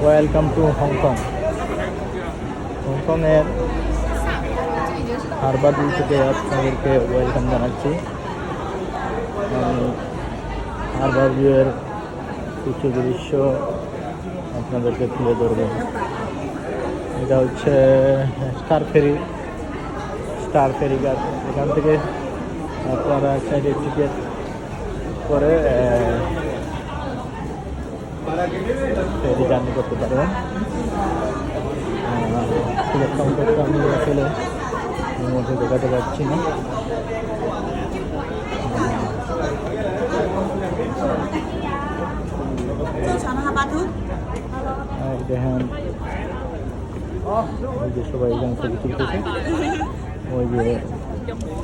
Welcome to Hong Kong. হংকংয়ের Harbour view থেকে আপনাদেরকে ওয়েলকাম জানাচ্ছি। হারবার ভিউয়ের কিছু দৃশ্য আপনাদেরকে তুলে ধরবো। এটা হচ্ছে স্টার ফেরি ঘাট। এখান থেকে আপনারা সাইডে টিকিট করে ফেরি জার্নি করতে পারবেন। টিকিট কাউন্টারটা আমি আসলে মধ্যে দেখাতে পারছি না। দেখেন ওই যে সবাই এখানে ছবি তুলতেছে। ওই যে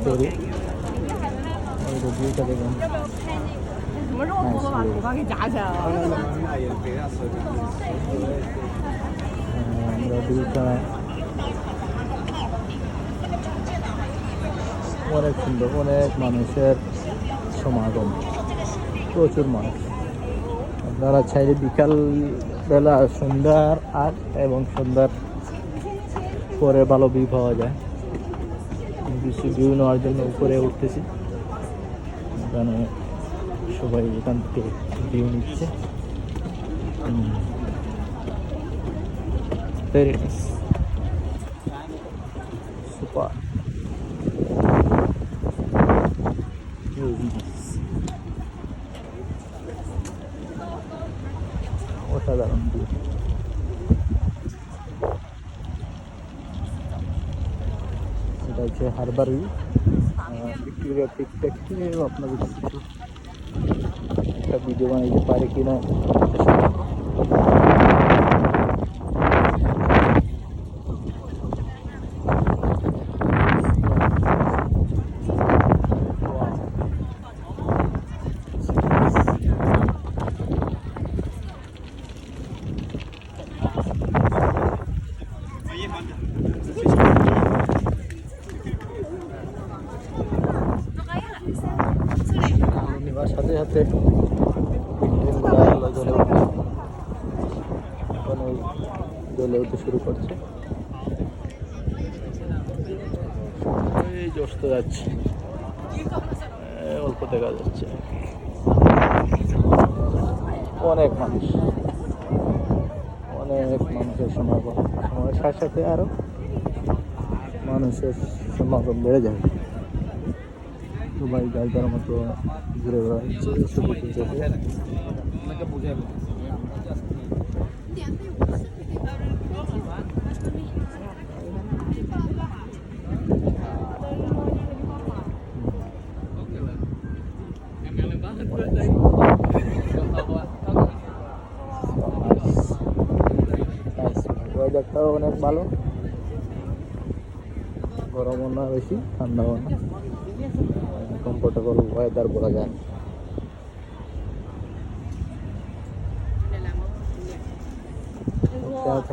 ফেরি, ওই যে ভিউটা দেখেন। আমরা ভিউটা অনেক সুন্দর, অনেক মানুষের সমাগম, প্রচুর মানুষ। আপনারা চাইলে বিকাল বেলা সন্ধ্যার আগ এবং সন্ধ্যার পরে ভালো ভিউ পাওয়া যায়। বেশি ভিউ নেওয়ার জন্য উপরে উঠতেছি, এখানে সবাই এখান থেকে ভিউ নিচ্ছে। ভেরি নাইস, সুপার, অসাধারণ ভিউ। এটা হচ্ছে হারবার ভিউ। ভিক্টোরিয়া পিক থেকে আপনাদের কিছু একটা ভিডিও বানাইতে পারে কিনা। সাথে সাথে জ্বলে উঠতে শুরু করছে। এই অস্ত যাচ্ছে, অল্প দেখা যাচ্ছে। অনেক মানুষের সমাগম। সময়ের সাথে সাথে আরো মানুষের সমাগম বেড়ে যায়। সবাই যার যার মতো ঘুরে বেড়াচ্ছে, ছবি তুলতেছে। ওয়েদারটাও অনেক ভালো, গরমও না বেশি, ঠান্ডাও না, কমফোর্টেবল ওয়েদার বলা যায়।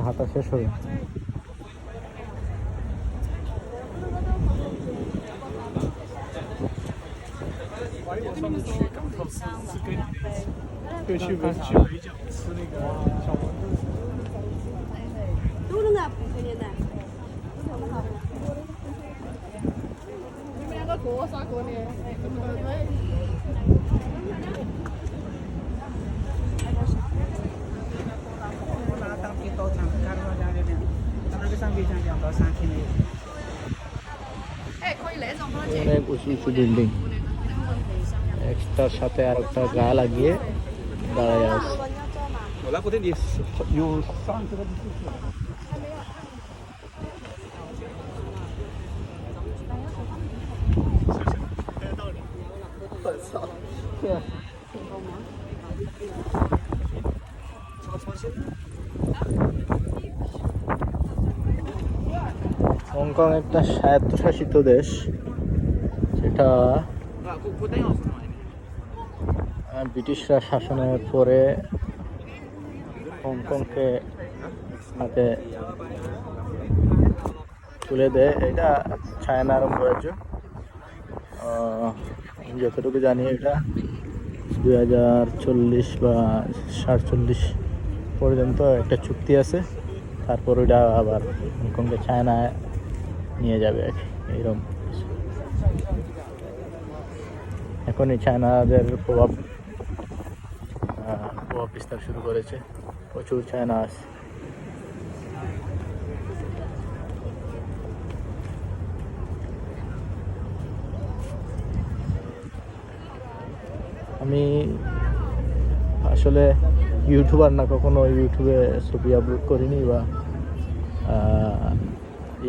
হাঁটা শেষ হবে। অনেক উঁচু উঁচু বিল্ডিং, একটার সাথে আর একটা গা লাগিয়ে দাঁড়ায় আছে। হংকং একটা স্বায়ত্তশাসিত দেশ, সেটা ব্রিটিশরা শাসনের পরে হংকংকে হাতে তুলে দেয়। এটা চায়নার অঙ্গরাজ্য। যতটুকু জানি এটা 2040 বা 47 পর্যন্ত একটা চুক্তি আছে, তারপর ওইটা আবার হংকংকে চায়নায় নিয়ে যাবে আর কি, এইরকম। এখনই চায়নাদের প্রভাব বিস্তার শুরু করেছে, প্রচুর চায়না আছে। আমি আসলে ইউটিউবার না, কখনো ইউটিউবে ছবি আপলোড করিনি বা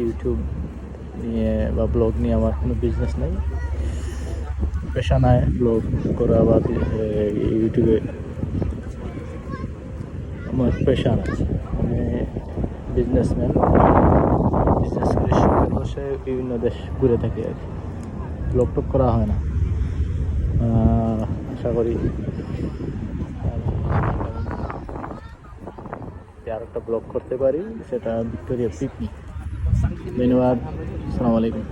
ইউটিউব নিয়ে বা ব্লগ নিয়ে আমার কোনো বিজনেস নেই। পেশা নয় ব্লগ করা বা ইউটিউবে আমার পেশা না। আমি বিজনেসম্যান, বিজনেস করে শখের বসে বিভিন্ন দেশ ঘুরে থাকি আর কি, ব্লগ টক করা হয় না। আশা করি আর একটা ব্লগ করতে পারি, সেটা ভিক্টোরিয়া পিকনিক। ধন্যবাদ, আসসালামু আলাইকুম।